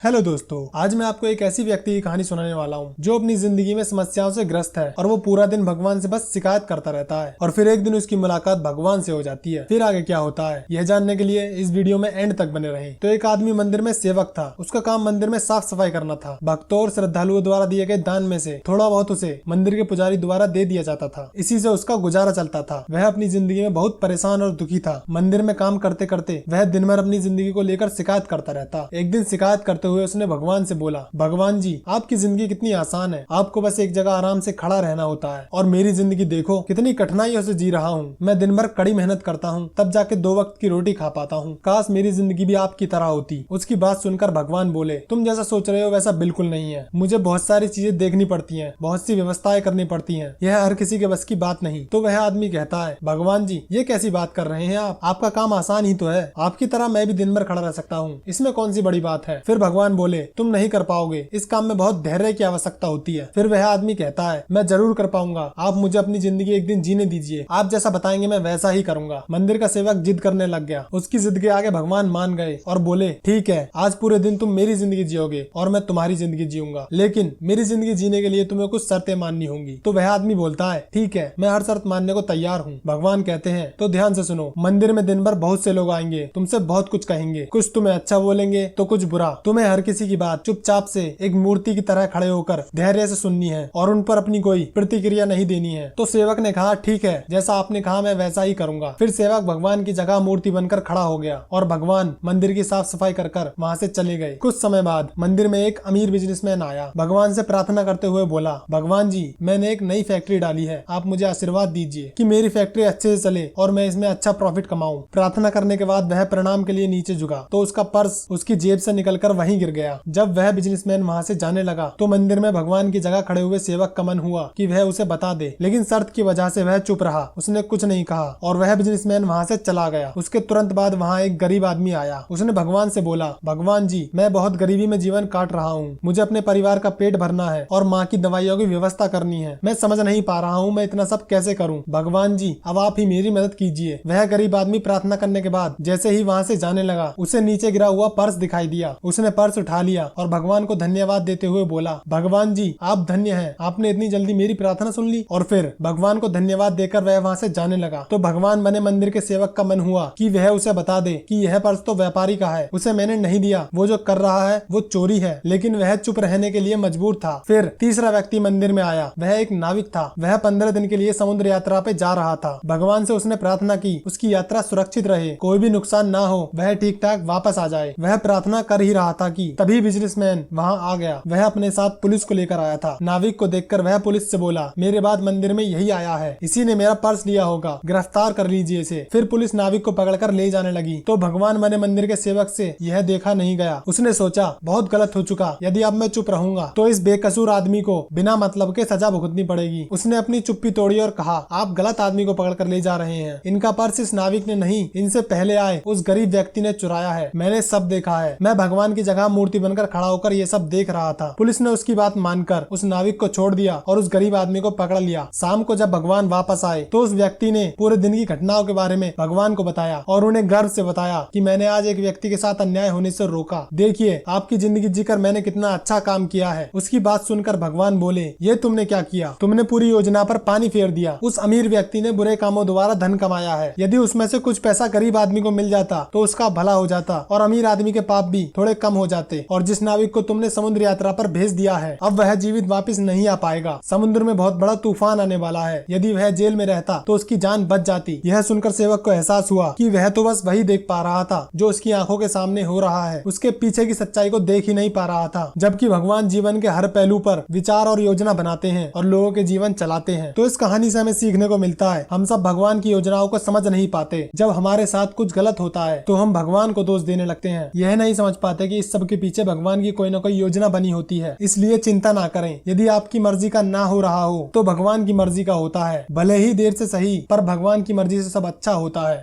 Hello दोस्तों, आज मैं आपको एक ऐसी व्यक्ति की कहानी सुनाने वाला हूँ जो अपनी जिंदगी में समस्याओं से ग्रस्त है और वो पूरा दिन भगवान से बस शिकायत करता रहता है। और फिर एक दिन उसकी मुलाकात भगवान से हो जाती है। फिर आगे क्या होता है यह जानने के लिए इस वीडियो में एंड तक बने रहें। तो एक आदमी मंदिर में सेवक था। उसका काम मंदिर में साफ सफाई करना था। भक्तों और श्रद्धालुओं द्वारा दिए गए दान में से थोड़ा बहुत उसे मंदिर के पुजारी द्वारा दे दिया जाता था। इसी से उसका गुजारा चलता था। वह अपनी जिंदगी में बहुत परेशान और दुखी था। मंदिर में काम करते करते वह दिन भर अपनी जिंदगी को लेकर शिकायत करता रहता। एक दिन शिकायत करते हुए उसने भगवान से बोला, भगवान जी, आपकी जिंदगी कितनी आसान है। आपको बस एक जगह आराम से खड़ा रहना होता है और मेरी जिंदगी देखो कितनी कठिनाइयों से जी रहा हूँ। मैं दिन भर कड़ी मेहनत करता हूँ, तब जाके 2 वक्त की रोटी खा पाता हूँ। काश मेरी जिंदगी भी आपकी तरह होती। उसकी बात सुनकर भगवान बोले, तुम जैसा सोच रहे हो वैसा बिल्कुल नहीं है। मुझे बहुत सारी चीजें देखनी पड़ती है, बहुत सी व्यवस्थाएं करनी पड़ती है। यह हर किसी के बस की बात नहीं। तो वह आदमी कहता है, भगवान जी, ये कैसी बात कर रहे हैं आप? आपका काम आसान ही तो है। आपकी तरह मैं भी दिन भर खड़ा रह सकता हूँ। इसमें कौन सी बड़ी बात है? फिर भगवान बोले, तुम नहीं कर पाओगे। इस काम में बहुत धैर्य की आवश्यकता होती है। फिर वह आदमी कहता है, मैं जरूर कर पाऊंगा। आप मुझे अपनी जिंदगी एक दिन जीने दीजिए। आप जैसा बताएंगे मैं वैसा ही करूंगा। मंदिर का सेवक जिद करने लग गया। उसकी जिद के आगे भगवान मान गए और बोले, ठीक है, आज पूरे दिन तुम मेरी जिंदगी जियोगे और मैं तुम्हारी जिंदगी जीऊंगा, लेकिन मेरी जिंदगी जीने के लिए तुम्हें कुछ शर्तें माननी होंगी। तो वह आदमी बोलता है, ठीक है, मैं हर शर्त मानने को तैयार हूँ। भगवान कहते हैं, तो ध्यान से सुनो। मंदिर में दिन भर बहुत से लोग आएंगे, तुमसे बहुत कुछ कहेंगे। कुछ तुम्हें अच्छा बोलेंगे तो कुछ बुरा। तुम्हें हर किसी की बात चुपचाप से एक मूर्ति की तरह खड़े होकर धैर्य से सुननी है और उन पर अपनी कोई प्रतिक्रिया नहीं देनी है। तो सेवक ने कहा, ठीक है, जैसा आपने कहा मैं वैसा ही करूंगा। फिर सेवक भगवान की जगह मूर्ति बनकर खड़ा हो गया और भगवान मंदिर की साफ सफाई कर वहाँ से चले गए। कुछ समय बाद मंदिर में एक अमीर बिजनेसमैन आया। भगवान से प्रार्थना करते हुए बोला, भगवान जी, मैंने एक नई फैक्ट्री डाली है। आप मुझे आशीर्वाद दीजिए कि मेरी फैक्ट्री अच्छे से चले और मैं इसमें अच्छा प्रॉफिट कमाऊं। प्रार्थना करने के बाद वह प्रणाम के लिए नीचे झुका तो उसका पर्स उसकी जेब से निकलकर वहीं गिर गया। जब वह बिजनेसमैन वहाँ से जाने लगा तो मंदिर में भगवान की जगह खड़े हुए सेवक का मन हुआ कि वह उसे बता दे, लेकिन शर्त की वजह से वह चुप रहा। उसने कुछ नहीं कहा और वह बिजनेसमैन वहाँ से चला गया। उसके तुरंत बाद वहाँ एक गरीब आदमी आया। उसने भगवान से बोला, भगवान जी, मैं बहुत गरीबी में जीवन काट रहा हूँ। मुझे अपने परिवार का पेट भरना है और माँ की दवाइयों की व्यवस्था करनी है। मैं समझ नहीं पा रहा हूँ मैं इतना सब कैसे करूँ। भगवान जी, अब आप ही मेरी मदद कीजिए। वह गरीब आदमी प्रार्थना करने के बाद जैसे ही वहाँ से जाने लगा, उसे नीचे गिरा हुआ पर्स दिखाई दिया। उसने पर्स उठा लिया और भगवान को धन्यवाद देते हुए बोला, भगवान जी, आप धन्य हैं, आपने इतनी जल्दी मेरी प्रार्थना सुन ली। और फिर भगवान को धन्यवाद देकर वह वहाँ से जाने लगा। तो भगवान बने मंदिर के सेवक का मन हुआ कि वह उसे बता दे कि यह पर्स तो व्यापारी का है, उसे मैंने नहीं दिया। वो जो कर रहा है वो चोरी है। लेकिन वह चुप रहने के लिए मजबूर था। फिर तीसरा व्यक्ति मंदिर में आया। वह एक नाविक था। वह 15 दिन के लिए समुद्र यात्रा पे जा रहा था। भगवान से उसने प्रार्थना की उसकी यात्रा सुरक्षित रहे, कोई भी नुकसान ना हो, वह ठीक ठाक वापस आ जाए। वह प्रार्थना कर ही रहा था कि तभी बिजनेसमैन वहाँ आ गया। वह अपने साथ पुलिस को लेकर आया था। नाविक को देखकर वह पुलिस से बोला, मेरे बाद मंदिर में यही आया है, इसी ने मेरा पर्स लिया होगा, गिरफ्तार कर लीजिए इसे। फिर पुलिस नाविक को पकड़कर ले जाने लगी। तो भगवान बने मंदिर के सेवक से यह देखा नहीं गया। उसने सोचा, बहुत गलत हो चुका। यदि अब मैं चुप रहूंगा तो इस बेकसूर आदमी को बिना मतलब के सजा भुगतनी पड़ेगी। उसने अपनी चुप्पी तोड़ी और कहा, आप गलत आदमी को पकड़कर ले जा रहे हैं। इनका पर्स इस नाविक ने नहीं, इनसे पहले आए उस गरीब व्यक्ति ने चुराया है। मैंने सब देखा है। मैं भगवान की जगह मूर्ति बनकर खड़ा होकर ये सब देख रहा था। पुलिस ने उसकी बात मानकर उस नाविक को छोड़ दिया और उस गरीब आदमी को पकड़ लिया। शाम को जब भगवान वापस आए तो उस व्यक्ति ने पूरे दिन की घटनाओं के बारे में भगवान को बताया और उन्हें गर्व से बताया कि मैंने आज एक व्यक्ति के साथ अन्याय होने से रोका। देखिए, आपकी जिंदगी जीकर मैंने कितना अच्छा काम किया है। उसकी बात सुनकर भगवान बोले, ये तुमने क्या किया? तुमने पूरी योजना पर पानी फेर दिया। उस अमीर व्यक्ति ने बुरे कामों द्वारा धन कमाया है। यदि उसमें से कुछ पैसा गरीब आदमी को मिल जाता तो उसका भला हो जाता और अमीर आदमी के पाप भी थोड़े कम हो जाते। और जिस नाविक को तुमने समुद्र यात्रा पर भेज दिया है, अब वह जीवित वापस नहीं आ पाएगा। समुद्र में बहुत बड़ा तूफान आने वाला है। यदि वह जेल में रहता तो उसकी जान बच जाती। यह सुनकर सेवक को एहसास हुआ कि वह तो बस वही देख पा रहा था जो उसकी आंखों के सामने हो रहा है। उसके पीछे की सच्चाई को देख ही नहीं पा रहा था। जबकि भगवान जीवन के हर पहलू पर विचार और योजना बनाते हैं और लोगों के जीवन चलाते हैं। तो इस कहानी से हमें सीखने को मिलता है, हम सब भगवान की योजनाओं को समझ नहीं पाते। जब हमारे साथ कुछ गलत होता है तो हम भगवान को दोष देने लगते हैं। यह नहीं समझ पाते कि इस सब के पीछे भगवान की कोई न कोई योजना बनी होती है। इसलिए चिंता ना करें। यदि आपकी मर्जी का ना हो रहा हो तो भगवान की मर्जी का होता है। भले ही देर से सही, पर भगवान की मर्जी से सब अच्छा होता है।